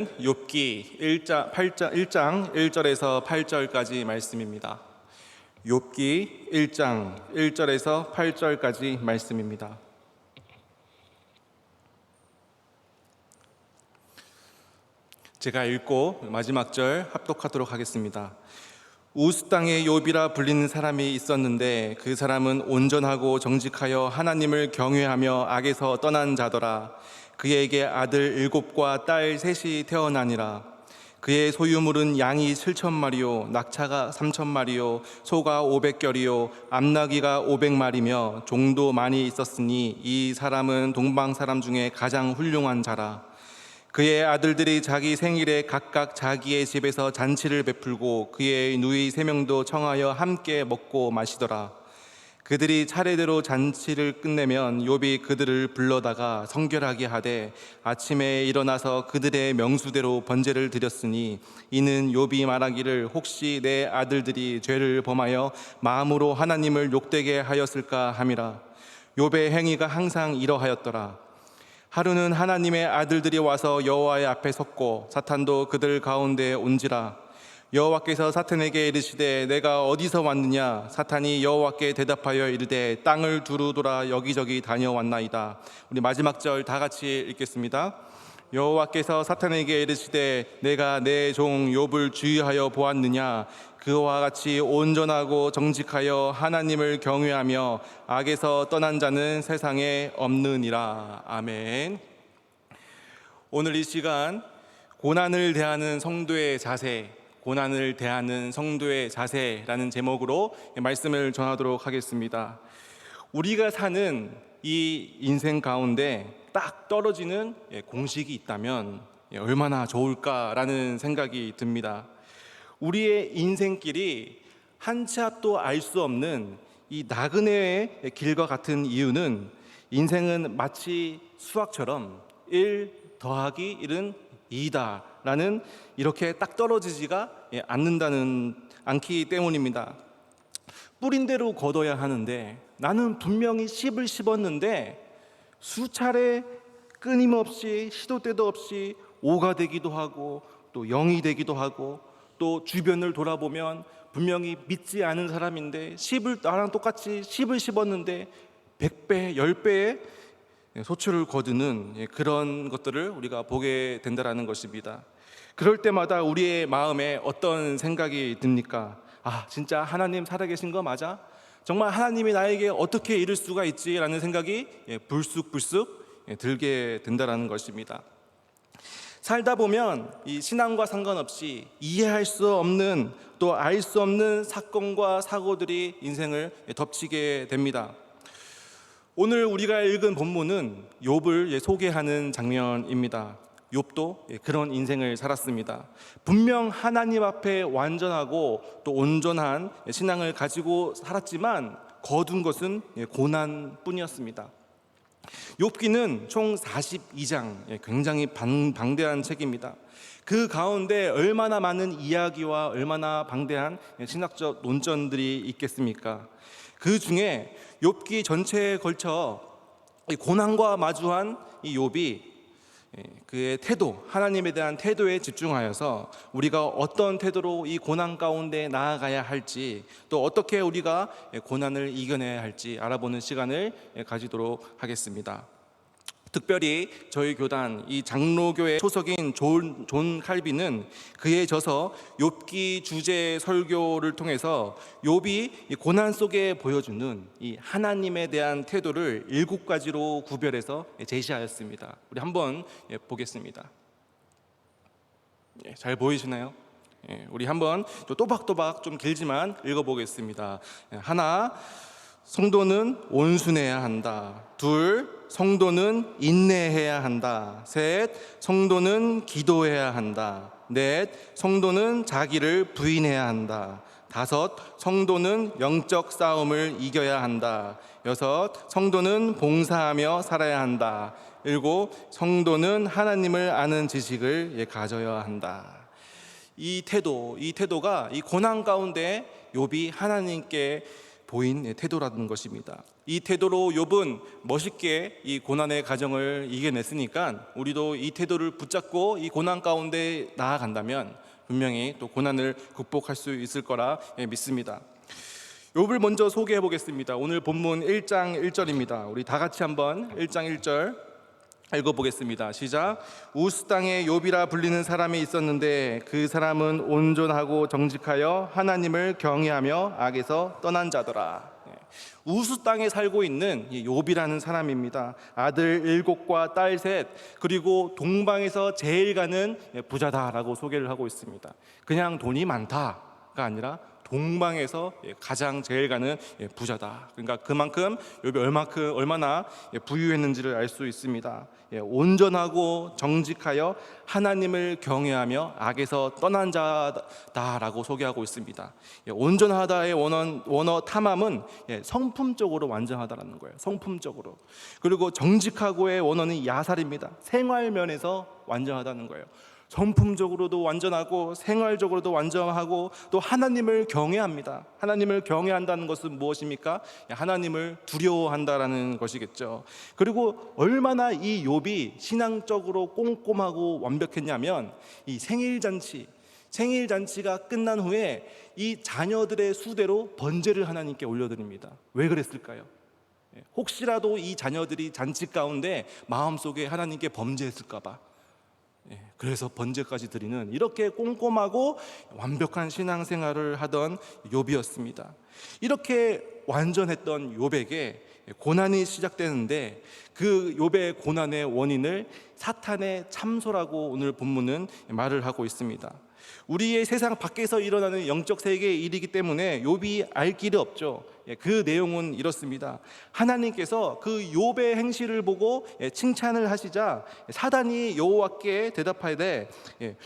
욥기 1장 1절에서 8절까지 말씀입니다. 욥기 1장 1절에서 8절까지 말씀입니다. 제가 읽고 마지막 절 합독하도록 하겠습니다. 우스 땅에 욥이라 불리는 사람이 있었는데 그 사람은 온전하고 정직하여 하나님을 경외하며 악에서 떠난 자더라. 그에게 아들 7과 딸 3이 태어나니라. 그의 소유물은 양이 7,000마리요 낙차가 3,000마리요 소가 500결이요 암나귀가 500마리며 종도 많이 있었으니 이 사람은 동방 사람 중에 가장 훌륭한 자라. 그의 아들들이 자기 생일에 각각 자기의 집에서 잔치를 베풀고 그의 누이 3명도 청하여 함께 먹고 마시더라. 그들이 차례대로 잔치를 끝내면 욥이 그들을 불러다가 성결하게 하되 아침에 일어나서 그들의 명수대로 번제를 드렸으니 이는 욥이 말하기를 혹시 내 아들들이 죄를 범하여 마음으로 하나님을 욕되게 하였을까 함이라. 욥의 행위가 항상 이러하였더라. 하루는 하나님의 아들들이 와서 여호와의 앞에 섰고 사탄도 그들 가운데 온지라. 여호와께서 사탄에게 이르시되 내가 어디서 왔느냐? 사탄이 여호와께 대답하여 이르되 땅을 두루 돌아 여기저기 다녀왔나이다. 우리 마지막 절 다 같이 읽겠습니다. 여호와께서 사탄에게 이르시되 내가 내 종 욥을 주의하여 보았느냐? 그와 같이 온전하고 정직하여 하나님을 경외하며 악에서 떠난 자는 세상에 없느니라. 아멘. 오늘 이 시간 고난을 대하는 성도의 자세, 고난을 대하는 성도의 자세라는 제목으로 말씀을 전하도록 하겠습니다. 우리가 사는 이 인생 가운데 딱 떨어지는 공식이 있다면 얼마나 좋을까라는 생각이 듭니다. 우리의 인생길이 한 치 앞도 알 수 없는 이 나그네의 길과 같은 이유는 인생은 마치 수학처럼 1 더하기 1은 2다 라는 이렇게 딱 떨어지지가 않기 때문입니다. 뿌린 대로 거둬야 하는데 나는 분명히 10을 씹었는데 수차례 끊임없이 시도 때도 없이 5가 되기도 하고 또 0이 되기도 하고 또 주변을 돌아보면 분명히 믿지 않은 사람인데 나랑 똑같이 10을 씹었는데 100배, 10배의 소출을 거두는 그런 것들을 우리가 보게 된다는 것입니다. 그럴 때마다 우리의 마음에 어떤 생각이 듭니까? 진짜 하나님 살아계신 거 맞아? 정말 하나님이 나에게 어떻게 이럴 수가 있지? 라는 생각이 불쑥불쑥 들게 된다는 것입니다. 살다 보면 이 신앙과 상관없이 이해할 수 없는 또 알 수 없는 사건과 사고들이 인생을 덮치게 됩니다. 오늘 우리가 읽은 본문은 욥을 소개하는 장면입니다. 욥도 그런 인생을 살았습니다. 분명 하나님 앞에 완전하고 또 온전한 신앙을 가지고 살았지만 거둔 것은 고난뿐이었습니다. 욥기는 총 42장, 굉장히 방대한 책입니다. 그 가운데 얼마나 많은 이야기와 얼마나 방대한 신학적 논전들이 있겠습니까? 그 중에 욥기 전체에 걸쳐 고난과 마주한 이 욥이 그의 태도, 하나님에 대한 태도에 집중하여서 우리가 어떤 태도로 이 고난 가운데 나아가야 할지 또 어떻게 우리가 고난을 이겨내야 할지 알아보는 시간을 가지도록 하겠습니다. 특별히 저희 교단 이 장로교회 소속인 존 칼빈은 그의 저서 욥기 주제 설교를 통해서 욥이 고난 속에 보여주는 이 하나님에 대한 태도를 7가지로 구별해서 제시하였습니다. 우리 한번 보겠습니다. 잘 보이시나요? 우리 한번 또박또박 좀 길지만 읽어보겠습니다. 하나, 성도는 온순해야 한다. 둘, 성도는 인내해야 한다. 셋, 성도는 기도해야 한다. 넷, 성도는 자기를 부인해야 한다. 다섯, 성도는 영적 싸움을 이겨야 한다. 여섯, 성도는 봉사하며 살아야 한다. 일곱, 성도는 하나님을 아는 지식을 가져야 한다. 이 태도가 이 고난 가운데 욥이 하나님께 보인 태도라는 것입니다. 이 태도로 욥은 멋있게 이 고난의 과정을 이겨냈으니까 우리도 이 태도를 붙잡고 이 고난 가운데 나아간다면 분명히 또 고난을 극복할 수 있을 거라 믿습니다. 욥을 먼저 소개해 보겠습니다. 오늘 본문 1장 1절입니다. 우리 다 같이 한번 1장 1절 읽어보겠습니다. 시작. 우스 땅에 욥이라 불리는 사람이 있었는데 그 사람은 온전하고 정직하여 하나님을 경외하며 악에서 떠난 자더라. 우스 땅에 살고 있는 욥이라는 사람입니다. 아들 7과 딸 3, 그리고 동방에서 제일 가는 부자다라고 소개를 하고 있습니다. 그냥 돈이 많다가 아니라 동방에서 가장 제일 가는 부자다. 그러니까 그만큼 욥이 얼마나 부유했는지를 알 수 있습니다. 온전하고 정직하여 하나님을 경외하며 악에서 떠난 자다라고 소개하고 있습니다. 온전하다의 원어 탐함은 성품적으로 완전하다라는 거예요. 성품적으로. 그리고 정직하고의 원어는 야살입니다. 생활면에서 완전하다는 거예요. 성품적으로도 완전하고 생활적으로도 완전하고 또 하나님을 경외합니다. 하나님을 경외한다는 것은 무엇입니까? 하나님을 두려워한다라는 것이겠죠. 그리고 얼마나 이 욥이 신앙적으로 꼼꼼하고 완벽했냐면 이 생일잔치가 끝난 후에 이 자녀들의 수대로 번제를 하나님께 올려드립니다. 왜 그랬을까요? 혹시라도 이 자녀들이 잔치 가운데 마음속에 하나님께 범죄했을까 봐, 그래서 번제까지 드리는 이렇게 꼼꼼하고 완벽한 신앙생활을 하던 욥이었습니다. 이렇게 완전했던 욥에게 고난이 시작되는데 그 욥의 고난의 원인을 사탄의 참소라고 오늘 본문은 말을 하고 있습니다. 우리의 세상 밖에서 일어나는 영적 세계의 일이기 때문에 욥이 알 길이 없죠. 그 내용은 이렇습니다. 하나님께서 그 욥의 행실을 보고 칭찬을 하시자 사단이 여호와께 대답하되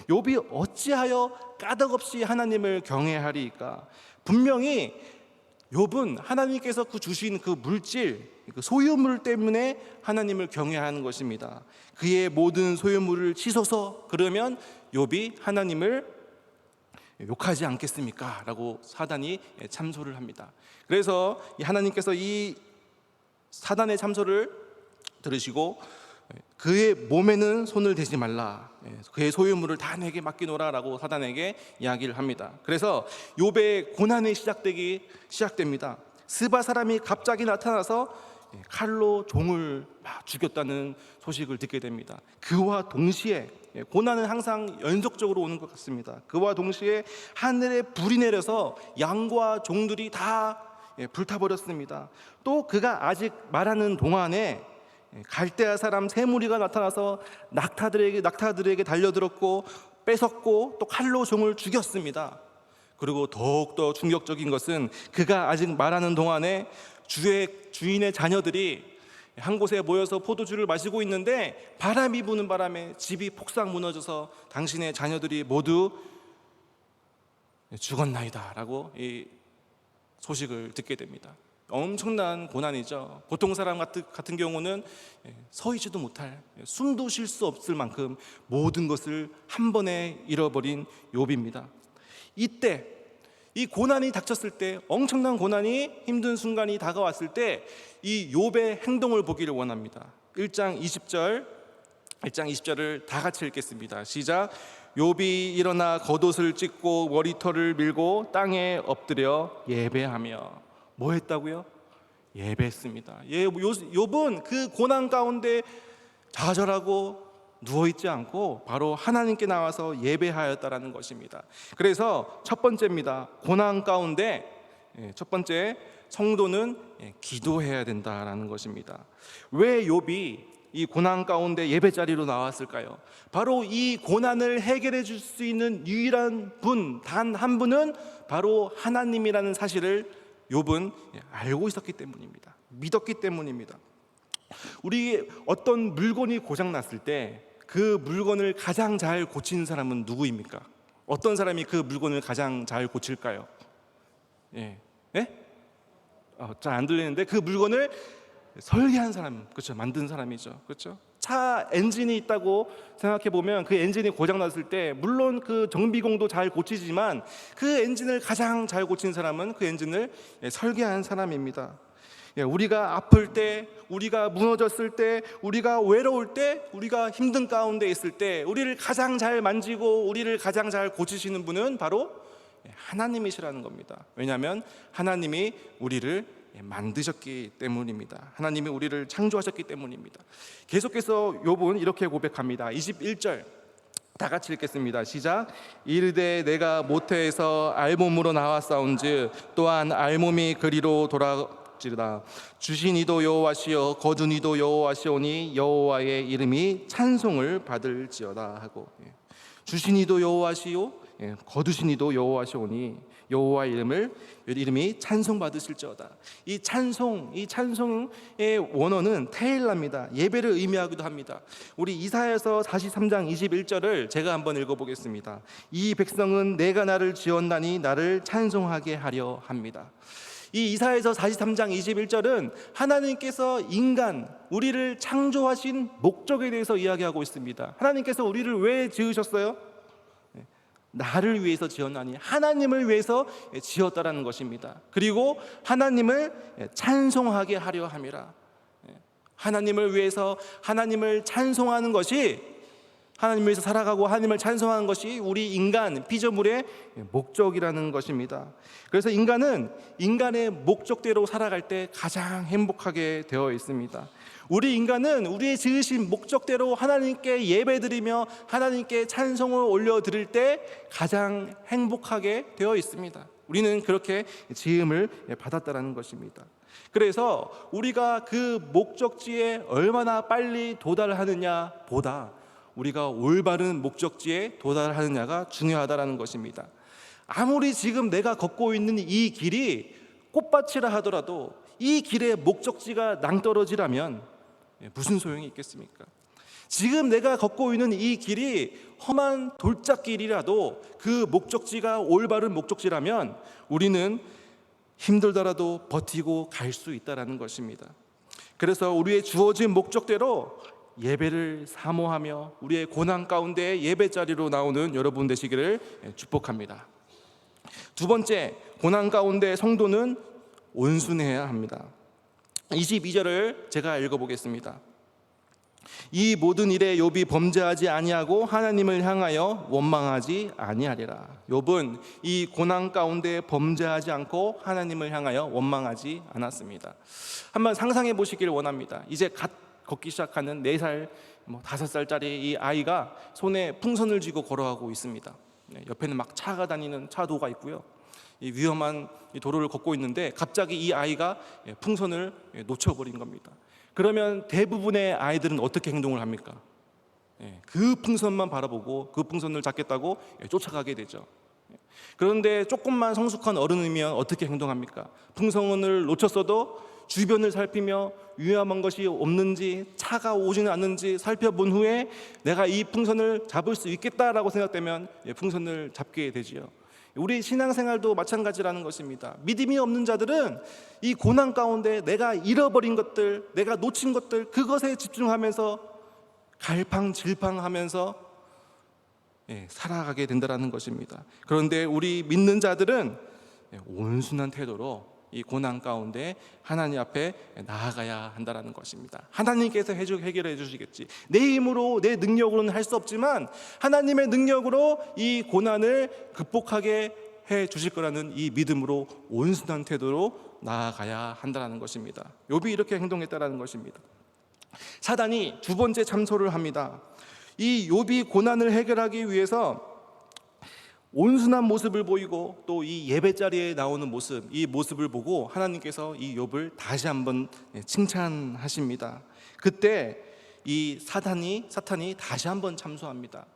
욥이 어찌하여 까닭없이 하나님을 경외하리이까. 분명히 욥은 하나님께서 주신 그 물질, 그 소유물 때문에 하나님을 경외하는 것입니다. 그의 모든 소유물을 치소서, 그러면 욥이 하나님을 욕하지 않겠습니까? 라고 사단이 참소를 합니다. 그래서 하나님께서 이 사단의 참소를 들으시고 그의 몸에는 손을 대지 말라, 그의 소유물을 다 내게 맡기노라 라고 사단에게 이야기를 합니다. 그래서 욥의 고난이 시작됩니다. 스바 사람이 갑자기 나타나서 칼로 종을 죽였다는 소식을 듣게 됩니다. 그와 동시에 고난은 항상 연속적으로 오는 것 같습니다. 그와 동시에 하늘에 불이 내려서 양과 종들이 다 불타버렸습니다. 또 그가 아직 말하는 동안에 갈대아 사람 세 무리가 나타나서 낙타들에게 달려들었고 뺏었고 또 칼로 종을 죽였습니다. 그리고 더욱더 충격적인 것은 그가 아직 말하는 동안에 주인의 자녀들이 한 곳에 모여서 포도주를 마시고 있는데 바람이 부는 바람에 집이 폭삭 무너져서 당신의 자녀들이 모두 죽었나이다 라고 이 소식을 듣게 됩니다. 엄청난 고난이죠. 보통 사람 같은 경우는 서 있지도 못할, 숨도 쉴 수 없을 만큼 모든 것을 한 번에 잃어버린 욥입니다. 이때 이 고난이 닥쳤을 때, 엄청난 고난이 힘든 순간이 다가왔을 때 이 욥의 행동을 보기를 원합니다. 1장 20절을 다 같이 읽겠습니다. 시작. 욥이 일어나 겉옷을 찢고 머리털을 밀고 땅에 엎드려 예배하며. 뭐 했다고요? 예배했습니다. 욥은 그 고난 가운데 좌절하고 누워있지 않고 바로 하나님께 나와서 예배하였다라는 것입니다. 그래서 첫 번째입니다. 고난 가운데 첫 번째, 성도는 기도해야 된다라는 것입니다. 왜 욥이 이 고난 가운데 예배자리로 나왔을까요? 바로 이 고난을 해결해 줄 수 있는 유일한 분, 단 한 분은 바로 하나님이라는 사실을 욥은 알고 있었기 때문입니다. 믿었기 때문입니다. 우리 어떤 물건이 고장 났을 때 그 물건을 가장 잘 고치는 사람은 누구입니까? 어떤 사람이 그 물건을 가장 잘 고칠까요? 잘 안 들리는데 그 물건을 설계한 사람, 그렇죠? 만든 사람이죠, 그렇죠? 차 엔진이 있다고 생각해 보면 그 엔진이 고장 났을 때 물론 그 정비공도 잘 고치지만 그 엔진을 가장 잘 고친 사람은 그 엔진을 설계한 사람입니다. 우리가 아플 때, 우리가 무너졌을 때, 우리가 외로울 때, 우리가 힘든 가운데 있을 때 우리를 가장 잘 만지고 우리를 가장 잘 고치시는 분은 바로 하나님이시라는 겁니다. 왜냐하면 하나님이 우리를 만드셨기 때문입니다. 하나님이 우리를 창조하셨기 때문입니다. 계속해서 욥은 이렇게 고백합니다. 21절 다 같이 읽겠습니다. 시작. 이르되 내가 모태에서 알몸으로 나왔사온즉 또한 알몸이 그리로 돌아지르다. 주신 이도 여호와시여 거둔 이도 여호와시오니 여호와의 이름이 찬송을 받을지어다 하고, 주신 이도 여호와시오 거두신 이도 여호와시오니 여호와의 이름이 찬송 받으실지어다. 이 찬송의 원어는 테일라입니다. 예배를 의미하기도 합니다. 우리 이사야서 43장 21절을 제가 한번 읽어보겠습니다. 이 백성은 내가 나를 지었나니 나를 찬송하게 하려 합니다. 이 이사야서 43장 21절은 하나님께서 우리를 창조하신 목적에 대해서 이야기하고 있습니다. 하나님께서 우리를 왜 지으셨어요? 나를 위해서 지었나니, 하나님을 위해서 지었다라는 것입니다. 그리고 하나님을 찬송하게 하려 함이라. 하나님을 위해서 하나님을 찬송하는 것이, 하나님을 위해서 살아가고 하나님을 찬송하는 것이 우리 인간 피조물의 목적이라는 것입니다. 그래서 인간은 인간의 목적대로 살아갈 때 가장 행복하게 되어 있습니다. 우리 인간은 우리의 지으신 목적대로 하나님께 예배드리며 하나님께 찬송을 올려드릴 때 가장 행복하게 되어 있습니다. 우리는 그렇게 지음을 받았다는 것입니다. 그래서 우리가 그 목적지에 얼마나 빨리 도달하느냐 보다 우리가 올바른 목적지에 도달하느냐가 중요하다는 것입니다. 아무리 지금 내가 걷고 있는 이 길이 꽃밭이라 하더라도 이 길의 목적지가 낭떠러지라면 무슨 소용이 있겠습니까? 지금 내가 걷고 있는 이 길이 험한 돌짝길이라도 그 목적지가 올바른 목적지라면 우리는 힘들더라도 버티고 갈 수 있다는 것입니다. 그래서 우리의 주어진 목적대로 예배를 사모하며 우리의 고난 가운데 예배 자리로 나오는 여러분 되시기를 축복합니다. 두 번째, 고난 가운데 성도는 온순해야 합니다. 22절을 제가 읽어보겠습니다. 이 모든 일에 욥이 범죄하지 아니하고 하나님을 향하여 원망하지 아니하리라. 욥은 이 고난 가운데 범죄하지 않고 하나님을 향하여 원망하지 않았습니다. 한번 상상해 보시길 원합니다. 이제 갓 걷기 시작하는 4살, 5살짜리 이 아이가 손에 풍선을 쥐고 걸어가고 있습니다. 옆에는 막 차가 다니는 차도가 있고요. 이 위험한 도로를 걷고 있는데 갑자기 이 아이가 풍선을 놓쳐버린 겁니다. 그러면 대부분의 아이들은 어떻게 행동을 합니까? 그 풍선만 바라보고 그 풍선을 잡겠다고 쫓아가게 되죠. 그런데 조금만 성숙한 어른이면 어떻게 행동합니까? 풍선을 놓쳤어도 주변을 살피며 위험한 것이 없는지, 차가 오지는 않는지 살펴본 후에 내가 이 풍선을 잡을 수 있겠다라고 생각되면 풍선을 잡게 되지요. 우리 신앙생활도 마찬가지라는 것입니다. 믿음이 없는 자들은 이 고난 가운데 내가 잃어버린 것들, 내가 놓친 것들, 그것에 집중하면서 갈팡질팡하면서 살아가게 된다는 것입니다. 그런데 우리 믿는 자들은 온순한 태도로 이 고난 가운데 하나님 앞에 나아가야 한다는 것입니다. 하나님께서 해결해 주시겠지. 내 힘으로, 내 능력으로는 할 수 없지만 하나님의 능력으로 이 고난을 극복하게 해 주실 거라는 이 믿음으로 온순한 태도로 나아가야 한다는 것입니다. 욥이 이렇게 행동했다는 것입니다. 사단이 두 번째 참소를 합니다. 이 욥이 고난을 해결하기 위해서 온순한 모습을 보이고 또 이 예배자리에 나오는 모습, 이 모습을 보고 하나님께서 이 욥을 다시 한번 칭찬하십니다. 그때 이 사탄이 다시 한번 참소합니다.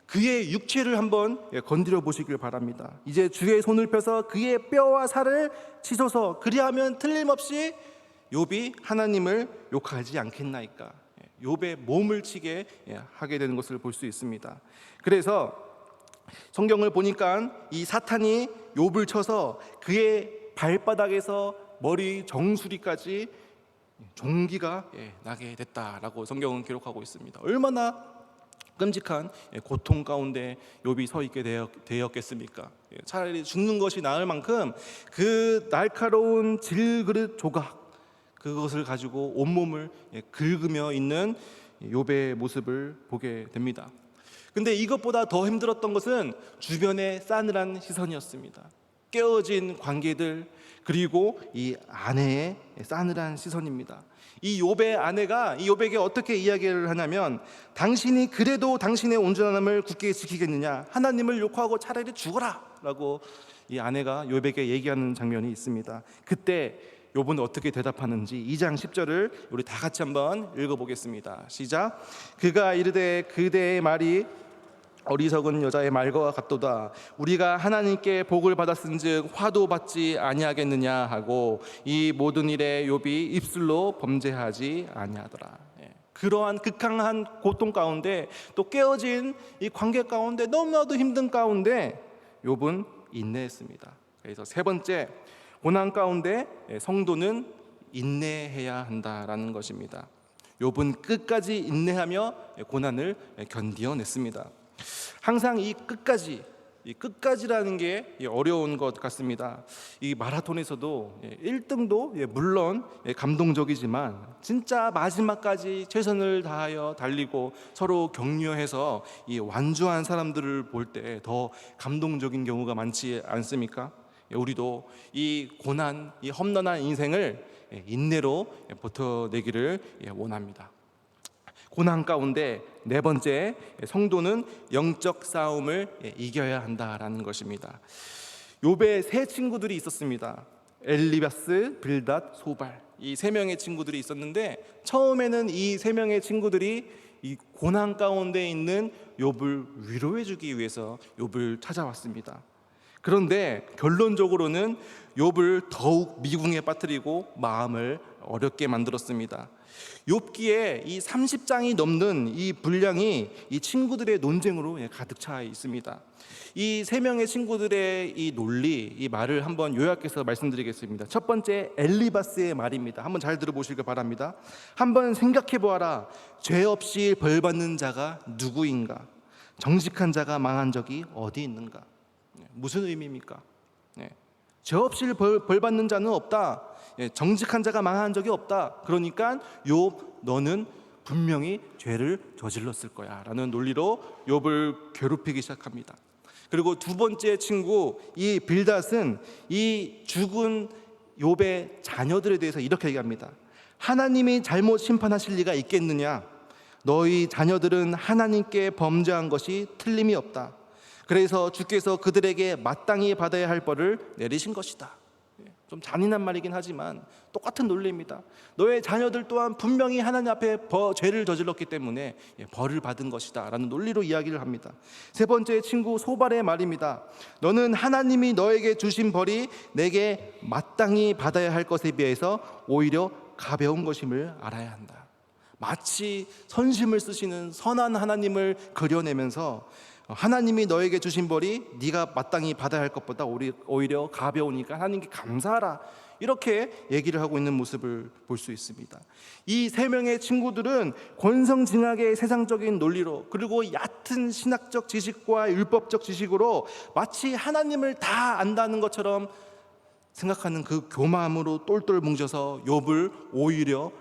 그의 육체를 한번 건드려 보시길 바랍니다. 이제 주의 손을 펴서 그의 뼈와 살을 치소서, 그리하면 틀림없이 욥이 하나님을 욕하지 않겠나이까. 욥의 몸을 치게 하게 되는 것을 볼 수 있습니다. 그래서 성경을 보니까 이 사탄이 욥을 쳐서 그의 발바닥에서 머리 정수리까지 종기가 나게 됐다라고 성경은 기록하고 있습니다. 얼마나 끔찍한 고통 가운데 욥이 서 있게 되었겠습니까? 차라리 죽는 것이 나을 만큼 그 날카로운 질그릇 조각, 그것을 가지고 온몸을 긁으며 있는 욥의 모습을 보게 됩니다. 근데 이것보다 더 힘들었던 것은 주변의 싸늘한 시선이었습니다. 깨어진 관계들, 그리고 이 아내의 싸늘한 시선입니다. 이 욥의 아내가 이 욥에게 어떻게 이야기를 하냐면, 당신이 그래도 당신의 온전함을 굳게 지키겠느냐, 하나님을 욕하고 차라리 죽어라 라고 이 아내가 욥에게 얘기하는 장면이 있습니다. 그때 욥은 어떻게 대답하는지 2장 10절을 우리 다 같이 한번 읽어보겠습니다. 시작. 그가 이르되 그대의 말이 어리석은 여자의 말과 같도다. 우리가 하나님께 복을 받았은즉 화도 받지 아니하겠느냐 하고 이 모든 일에 욥이 입술로 범죄하지 아니하더라. 그러한 극강한 고통 가운데, 또 깨어진 이 관계 가운데, 너무나도 힘든 가운데 욥은 인내했습니다. 그래서 세 번째, 고난 가운데 성도는 인내해야 한다라는 것입니다. 욥은 끝까지 인내하며 고난을 견디어냈습니다. 항상 이 끝까지라는 게 어려운 것 같습니다. 이 마라톤에서도 1등도 물론 감동적이지만 진짜 마지막까지 최선을 다하여 달리고 서로 격려해서 이 완주한 사람들을 볼 때 더 감동적인 경우가 많지 않습니까? 우리도 이 고난, 이 험난한 인생을 인내로 버텨내기를 원합니다. 고난 가운데 네 번째, 성도는 영적 싸움을 이겨야 한다라는 것입니다. 욥의 세 친구들이 있었습니다. 엘리바스, 빌닷, 소발, 이 세 명의 친구들이 있었는데, 처음에는 이 세 명의 친구들이 이 고난 가운데 있는 욥을 위로해주기 위해서 욥을 찾아왔습니다. 그런데 결론적으로는 욥을 더욱 미궁에 빠뜨리고 마음을 어렵게 만들었습니다. 욥기에 이 30장이 넘는 이 분량이 이 친구들의 논쟁으로 가득 차 있습니다. 이 세 명의 친구들의 이 논리, 이 말을 한번 요약해서 말씀드리겠습니다. 첫 번째, 엘리바스의 말입니다. 한번 잘 들어보시길 바랍니다. 한번 생각해 보아라. 죄 없이 벌 받는 자가 누구인가? 정직한 자가 망한 적이 어디 있는가? 무슨 의미입니까? 죄 없이 벌 받는 자는 없다. 정직한 자가 망한 적이 없다. 그러니까 욥, 너는 분명히 죄를 저질렀을 거야 라는 논리로 욥을 괴롭히기 시작합니다. 그리고 두 번째 친구, 이 빌닷은 이 죽은 욥의 자녀들에 대해서 이렇게 얘기합니다. 하나님이 잘못 심판하실 리가 있겠느냐? 너희 자녀들은 하나님께 범죄한 것이 틀림이 없다. 그래서 주께서 그들에게 마땅히 받아야 할 벌을 내리신 것이다. 좀 잔인한 말이긴 하지만 똑같은 논리입니다. 너의 자녀들 또한 분명히 하나님 앞에 죄를 저질렀기 때문에 벌을 받은 것이다 라는 논리로 이야기를 합니다. 세 번째 친구 소발의 말입니다. 너는 하나님이 너에게 주신 벌이 내게 마땅히 받아야 할 것에 비해서 오히려 가벼운 것임을 알아야 한다. 마치 선심을 쓰시는 선한 하나님을 그려내면서 하나님이 너에게 주신 벌이 네가 마땅히 받아야 할 것보다 오히려 가벼우니까 하나님께 감사하라, 이렇게 얘기를 하고 있는 모습을 볼 수 있습니다. 이 세 명의 친구들은 권성징악의 세상적인 논리로, 그리고 얕은 신학적 지식과 율법적 지식으로 마치 하나님을 다 안다는 것처럼 생각하는 그 교만으로 똘똘 뭉쳐서 욥을 오히려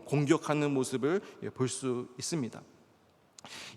공격하는 모습을 볼 수 있습니다.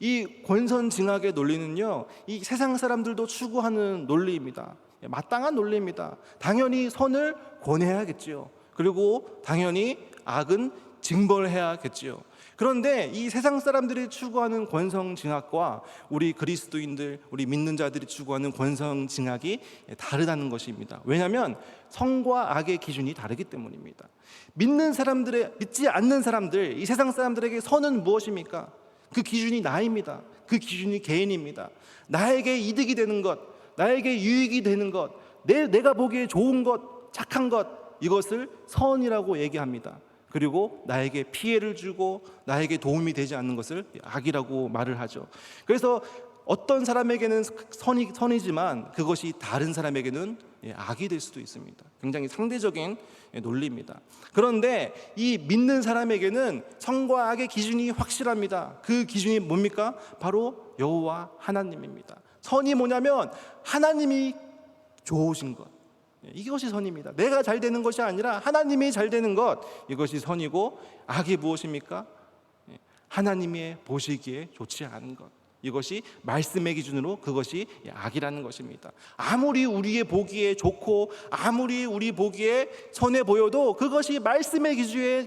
이 권선징악의 논리는요, 이 세상 사람들도 추구하는 논리입니다. 마땅한 논리입니다. 당연히 선을 권해야겠지요. 그리고 당연히 악은 징벌해야겠지요. 그런데 이 세상 사람들이 추구하는 권성징악과 우리 그리스도인들, 우리 믿는 자들이 추구하는 권성징악이 다르다는 것입니다. 왜냐하면 선과 악의 기준이 다르기 때문입니다. 믿지 않는 사람들, 이 세상 사람들에게 선은 무엇입니까? 그 기준이 나입니다. 그 기준이 개인입니다. 나에게 이득이 되는 것, 나에게 유익이 되는 것, 내가 보기에 좋은 것, 착한 것, 이것을 선이라고 얘기합니다. 그리고 나에게 피해를 주고 나에게 도움이 되지 않는 것을 악이라고 말을 하죠. 그래서 어떤 사람에게는 선이지만 그것이 다른 사람에게는 악이 될 수도 있습니다. 굉장히 상대적인 논리입니다. 그런데 이 믿는 사람에게는 선과 악의 기준이 확실합니다. 그 기준이 뭡니까? 바로 여호와 하나님입니다. 선이 뭐냐면 하나님이 좋으신 것, 이것이 선입니다. 내가 잘 되는 것이 아니라 하나님이 잘 되는 것, 이것이 선이고, 악이 무엇입니까? 하나님의 보시기에 좋지 않은 것, 이것이 말씀의 기준으로 그것이 악이라는 것입니다. 아무리 우리의 보기에 좋고 아무리 우리 보기에 선해 보여도 그것이 말씀의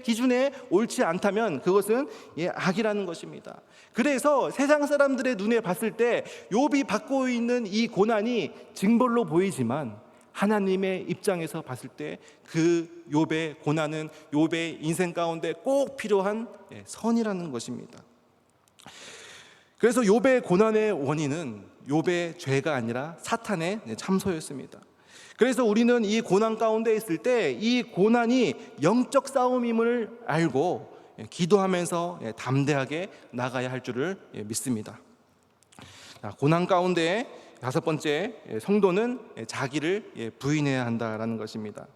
기준에 옳지 않다면 그것은 악이라는 것입니다. 그래서 세상 사람들의 눈에 봤을 때 욥이 받고 있는 이 고난이 징벌로 보이지만 하나님의 입장에서 봤을 때 그 욥의 고난은 욥의 인생 가운데 꼭 필요한 선이라는 것입니다. 그래서 욥의 고난의 원인은 욥의 죄가 아니라 사탄의 참소였습니다. 그래서 우리는 이 고난 가운데 있을 때 이 고난이 영적 싸움임을 알고 기도하면서 담대하게 나가야 할 줄을 믿습니다. 고난 가운데 다섯 번째, 성도는 자기를 부인해야 한다라는 것입니다.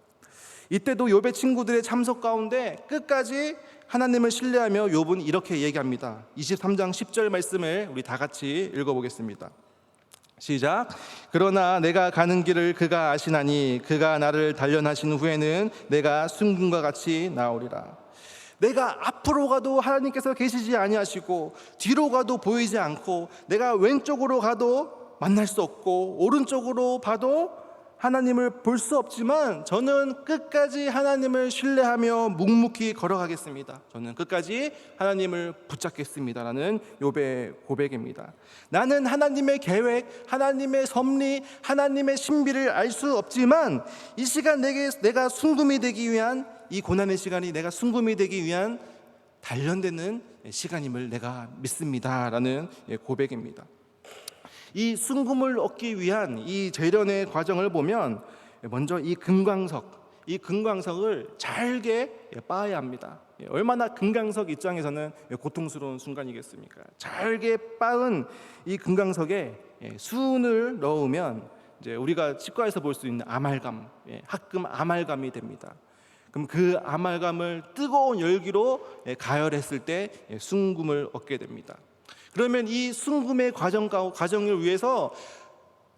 이때도 욥의 친구들의 참석 가운데 끝까지 하나님을 신뢰하며 욥은 이렇게 얘기합니다. 23장 10절 말씀을 우리 다 같이 읽어보겠습니다. 시작. 그러나 내가 가는 길을 그가 아시나니 그가 나를 단련하신 후에는 내가 순금과 같이 나오리라. 내가 앞으로 가도 하나님께서 계시지 아니하시고 뒤로 가도 보이지 않고 내가 왼쪽으로 가도 만날 수 없고 오른쪽으로 봐도 하나님을 볼 수 없지만 저는 끝까지 하나님을 신뢰하며 묵묵히 걸어가겠습니다. 저는 끝까지 하나님을 붙잡겠습니다라는 욥의 고백입니다. 나는 하나님의 계획, 하나님의 섭리, 하나님의 신비를 알 수 없지만 이 시간 내가 순금이 되기 위한, 이 고난의 시간이 내가 순금이 되기 위한 단련되는 시간임을 내가 믿습니다라는 고백입니다. 이 순금을 얻기 위한 이 재련의 과정을 보면 먼저 이 금광석을 잘게 빻아야 합니다. 얼마나 금광석 입장에서는 고통스러운 순간이겠습니까? 잘게 빻은 이 금광석에 수은을 넣으면 이제 우리가 치과에서 볼 수 있는 아말감, 합금 아말감이 됩니다. 그럼 그 아말감을 뜨거운 열기로 가열했을 때 순금을 얻게 됩니다. 그러면 이 순금의 과정을 위해서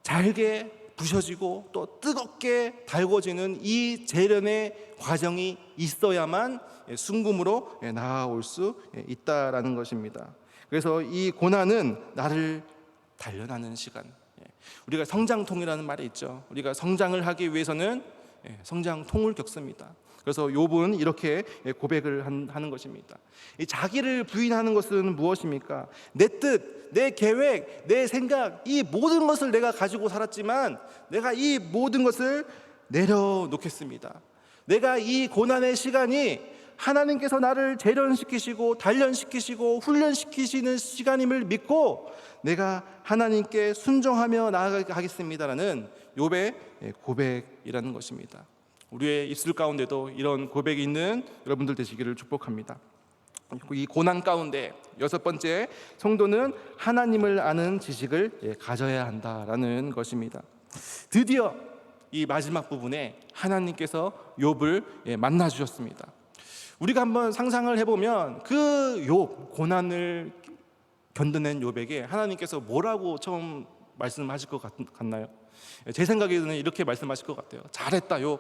잘게 부셔지고 또 뜨겁게 달궈지는 이 재련의 과정이 있어야만 순금으로 나아올 수 있다라는 것입니다. 그래서 이 고난은 나를 단련하는 시간. 우리가 성장통이라는 말이 있죠. 우리가 성장을 하기 위해서는 성장통을 겪습니다. 그래서 욥은 이렇게 고백을 하는 것입니다. 이 자기를 부인하는 것은 무엇입니까? 내 뜻, 내 계획, 내 생각, 이 모든 것을 내가 가지고 살았지만 내가 이 모든 것을 내려놓겠습니다. 내가 이 고난의 시간이 하나님께서 나를 재련시키시고 단련시키시고 훈련시키시는 시간임을 믿고 내가 하나님께 순종하며 나아가겠습니다라는 욥의 고백이라는 것입니다. 우리의 입술 가운데도 이런 고백이 있는 여러분들 되시기를 축복합니다. 이 고난 가운데 여섯 번째, 성도는 하나님을 아는 지식을 가져야 한다라는 것입니다. 드디어 이 마지막 부분에 하나님께서 욥을 만나 주셨습니다. 우리가 한번 상상을 해보면 그 욥, 고난을 견뎌낸 욥에게 하나님께서 뭐라고 처음 말씀하실 것 같나요? 제 생각에는 이렇게 말씀하실 것 같아요. 잘했다 욥,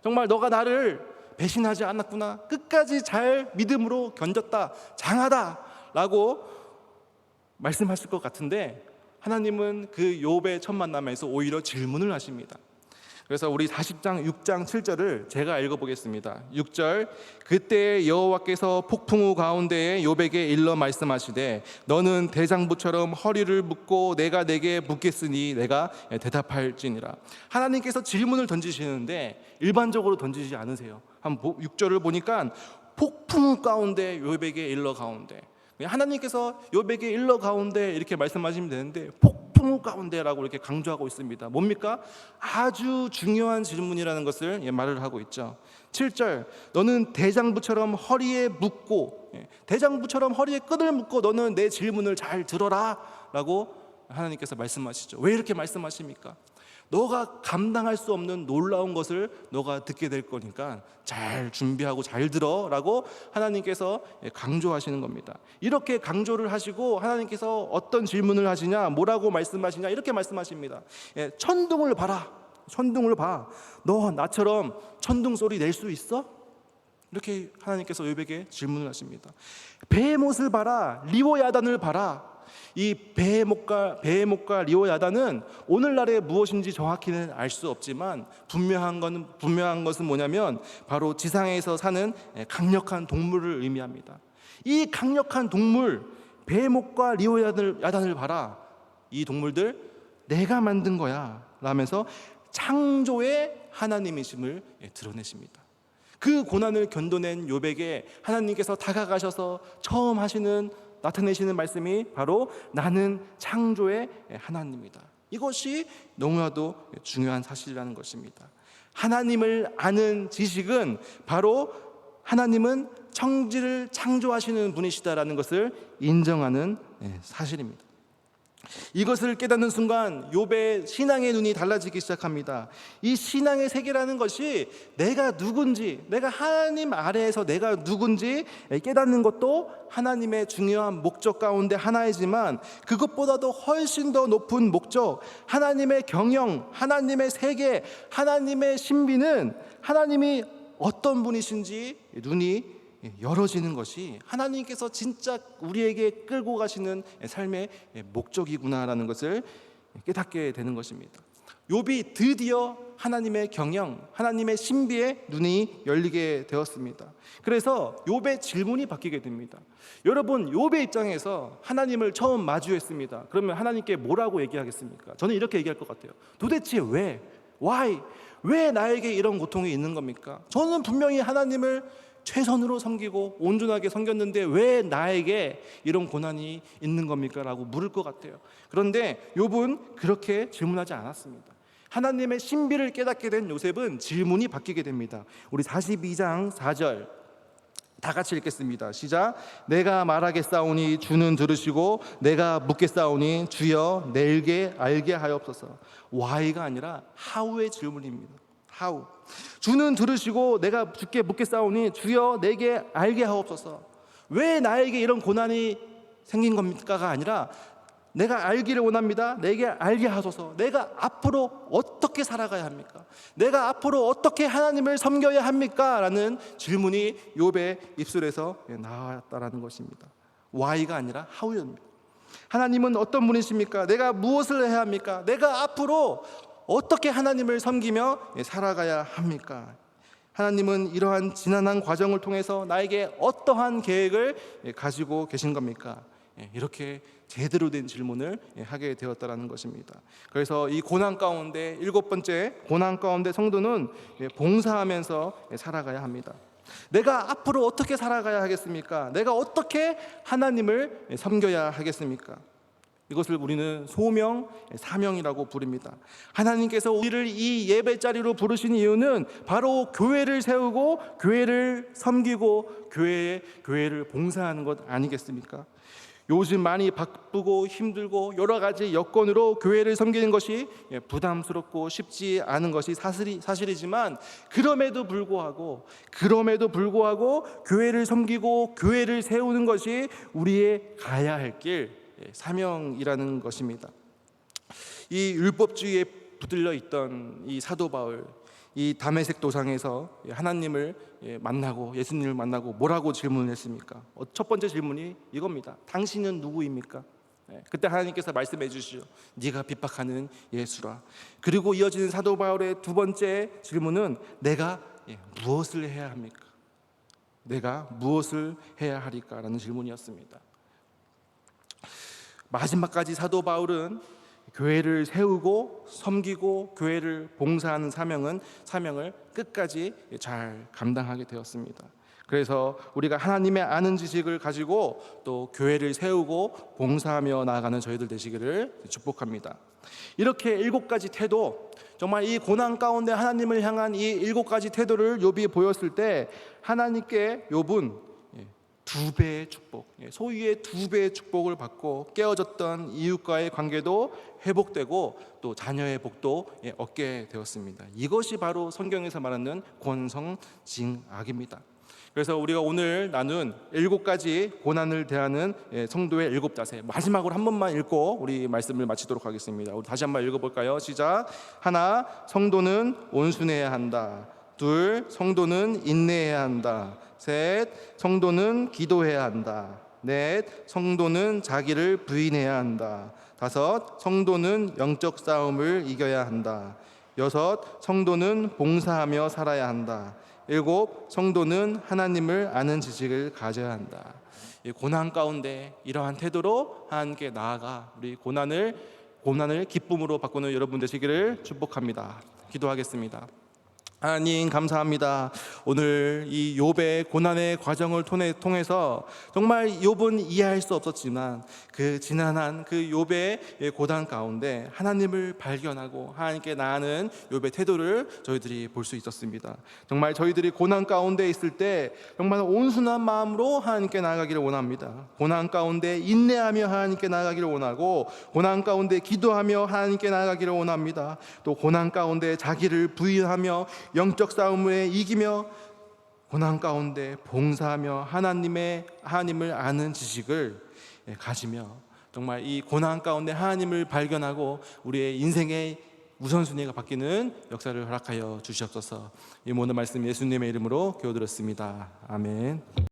정말 너가 나를 배신하지 않았구나, 끝까지 잘 믿음으로 견뎠다, 장하다 라고 말씀하실 것 같은데 하나님은 그 욥의 첫 만남에서 오히려 질문을 하십니다. 그래서 우리 40장 6장 7절을 제가 읽어보겠습니다. 6절, 그때 여호와께서 폭풍우 가운데에 욥에게 일러 말씀하시되 너는 대장부처럼 허리를 묶고 내가 내게 묻겠으니 내가 대답할지니라. 하나님께서 질문을 던지시는데 일반적으로 던지지 않으세요. 한번 6절을 보니까 폭풍우 가운데 욥에게 일러 가운데, 하나님께서 욥에게 일러 가운데 이렇게 말씀하시면 되는데 폭풍우 가운데라고 이렇게 강조하고 있습니다. 뭡니까? 아주 중요한 질문이라는 것을 말을 하고 있죠. 7절, 너는 대장부처럼 허리에 묶고, 대장부처럼 허리에 끈을 묶고 너는 내 질문을 잘 들어라 라고 하나님께서 말씀하시죠. 왜 이렇게 말씀하십니까? 너가 감당할 수 없는 놀라운 것을 너가 듣게 될 거니까 잘 준비하고 잘 들어 라고 하나님께서 강조하시는 겁니다. 이렇게 강조를 하시고 하나님께서 어떤 질문을 하시냐, 뭐라고 말씀하시냐, 이렇게 말씀하십니다. 천둥을 봐라, 천둥을 봐. 너 나처럼 천둥 소리 낼 수 있어? 이렇게 하나님께서 욥에게 질문을 하십니다. 베헤못을 봐라. 리워야단을 봐라. 이 베헤못과 리워야단은 오늘날의 무엇인지 정확히는 알 수 없지만 분명한 것은 뭐냐면 바로 지상에서 사는 강력한 동물을 의미합니다. 이 강력한 동물 베헤못과 리워야단을 봐라. 이 동물들 내가 만든 거야 라면서 창조의 하나님이심을 드러내십니다. 그 고난을 견뎌낸 욥에게 하나님께서 다가가셔서 처음 나타내시는 말씀이 바로 나는 창조의 하나님이다. 이것이 너무나도 중요한 사실이라는 것입니다. 하나님을 아는 지식은 바로 하나님은 천지를 창조하시는 분이시다라는 것을 인정하는 사실입니다. 이것을 깨닫는 순간 욥의 신앙의 눈이 달라지기 시작합니다. 이 신앙의 세계라는 것이 내가 누군지, 내가 하나님 아래에서 내가 누군지 깨닫는 것도 하나님의 중요한 목적 가운데 하나이지만 그것보다도 훨씬 더 높은 목적, 하나님의 경영, 하나님의 세계, 하나님의 신비는 하나님이 어떤 분이신지 눈이 열어지는 것이 하나님께서 진짜 우리에게 끌고 가시는 삶의 목적이구나라는 것을 깨닫게 되는 것입니다. 욥이 드디어 하나님의 경영, 하나님의 신비에 눈이 열리게 되었습니다. 그래서 욥의 질문이 바뀌게 됩니다. 여러분, 욥의 입장에서 하나님을 처음 마주했습니다. 그러면 하나님께 뭐라고 얘기하겠습니까? 저는 이렇게 얘기할 것 같아요. 도대체 왜? Why? 왜 나에게 이런 고통이 있는 겁니까? 저는 분명히 하나님을 최선으로 섬기고 온전하게 섬겼는데 왜 나에게 이런 고난이 있는 겁니까? 라고 물을 것 같아요. 그런데 욥은 그렇게 질문하지 않았습니다. 하나님의 신비를 깨닫게 된 욥은 질문이 바뀌게 됩니다. 우리 42장 4절 다 같이 읽겠습니다. 시작. 내가 말하겠사오니 주는 들으시고 내가 묻겠사오니 주여 내게 알게 하옵소서. why가 아니라 how의 질문입니다. how. 주는 들으시고 내가 주께 묻겠사오니 주여 내게 알게 하옵소서. 왜 나에게 이런 고난이 생긴 겁니까가 아니라 내가 알기를 원합니다. 내게 알게 하소서. 내가 앞으로 어떻게 살아가야 합니까? 내가 앞으로 어떻게 하나님을 섬겨야 합니까? 라는 질문이 욥의 입술에서 나왔다라는 것입니다. why가 아니라 how입니다. 하나님은 어떤 분이십니까? 내가 무엇을 해야 합니까? 내가 앞으로 어떻게 하나님을 섬기며 살아가야 합니까? 하나님은 이러한 지난한 과정을 통해서 나에게 어떠한 계획을 가지고 계신 겁니까? 이렇게 제대로 된 질문을 하게 되었다라는 것입니다. 그래서 이 고난 가운데 7번째 고난 가운데 성도는 봉사하면서 살아가야 합니다. 내가 앞으로 어떻게 살아가야 하겠습니까? 내가 어떻게 하나님을 섬겨야 하겠습니까? 이것을 우리는 소명, 사명이라고 부릅니다. 하나님께서 우리를 이 예배 자리로 부르신 이유는 바로 교회를 세우고 교회를 섬기고 교회를 봉사하는 것 아니겠습니까? 요즘 많이 바쁘고 힘들고 여러 가지 여건으로 교회를 섬기는 것이 부담스럽고 쉽지 않은 것이 사실이지만 그럼에도 불구하고 교회를 섬기고 교회를 세우는 것이 우리의 가야 할 길, 사명이라는 것입니다. 이 율법주의에 붙들려 있던 이 사도 바울, 이 다메섹 도상에서 하나님을 만나고 예수님을 만나고 뭐라고 질문을 했습니까? 첫 번째 질문이 이겁니다. 당신은 누구입니까? 그때 하나님께서 말씀해 주시죠. 네가 핍박하는 예수라. 그리고 이어지는 사도 바울의 두 번째 질문은 내가 무엇을 해야 합니까? 내가 무엇을 해야 하리까? 라는 질문이었습니다. 마지막까지 사도 바울은 교회를 세우고 섬기고 교회를 봉사하는 사명을 끝까지 잘 감당하게 되었습니다. 그래서 우리가 하나님의 아는 지식을 가지고 또 교회를 세우고 봉사하며 나아가는 저희들 되시기를 축복합니다. 이렇게 7가지 태도, 정말 이 고난 가운데 하나님을 향한 이 7가지 태도를 욥이 보였을 때 하나님께 욥은 2배의 축복, 소위의 2배의 축복을 받고 깨어졌던 이웃과의 관계도 회복되고 또 자녀의 복도 얻게 되었습니다. 이것이 바로 성경에서 말하는 권성징악입니다. 그래서 우리가 오늘 나눈 7가지 고난을 대하는 성도의 7자세, 마지막으로 한 번만 읽고 우리 말씀을 마치도록 하겠습니다. 우리 다시 한번 읽어볼까요? 시작. 하나, 성도는 온순해야 한다. 둘, 성도는 인내해야 한다. 셋, 성도는 기도해야 한다. 넷, 성도는 자기를 부인해야 한다. 다섯, 성도는 영적 싸움을 이겨야 한다. 여섯, 성도는 봉사하며 살아야 한다. 일곱, 성도는 하나님을 아는 지식을 가져야 한다. 이 고난 가운데 이러한 태도로 하나님께 나아가 우리 고난을 기쁨으로 바꾸는 여러분 되시기를 축복합니다. 기도하겠습니다. 하나님 감사합니다. 오늘 이 욥의 고난의 과정을 통해서 정말 욥은 이해할 수 없었지만 그 지난한 그 욥의 고난 가운데 하나님을 발견하고 하나님께 나아가는 욥의 태도를 저희들이 볼 수 있었습니다. 정말 저희들이 고난 가운데 있을 때 정말 온순한 마음으로 하나님께 나아가기를 원합니다. 고난 가운데 인내하며 하나님께 나아가기를 원하고, 고난 가운데 기도하며 하나님께 나아가기를 원합니다. 또 고난 가운데 자기를 부인하며 영적 싸움을 이기며, 고난 가운데 봉사하며 하나님을 아는 지식을 가지며 정말 이 고난 가운데 하나님을 발견하고 우리의 인생의 우선순위가 바뀌는 역사를 허락하여 주시옵소서. 이 모든 말씀 예수님의 이름으로 기도드렸습니다. 아멘.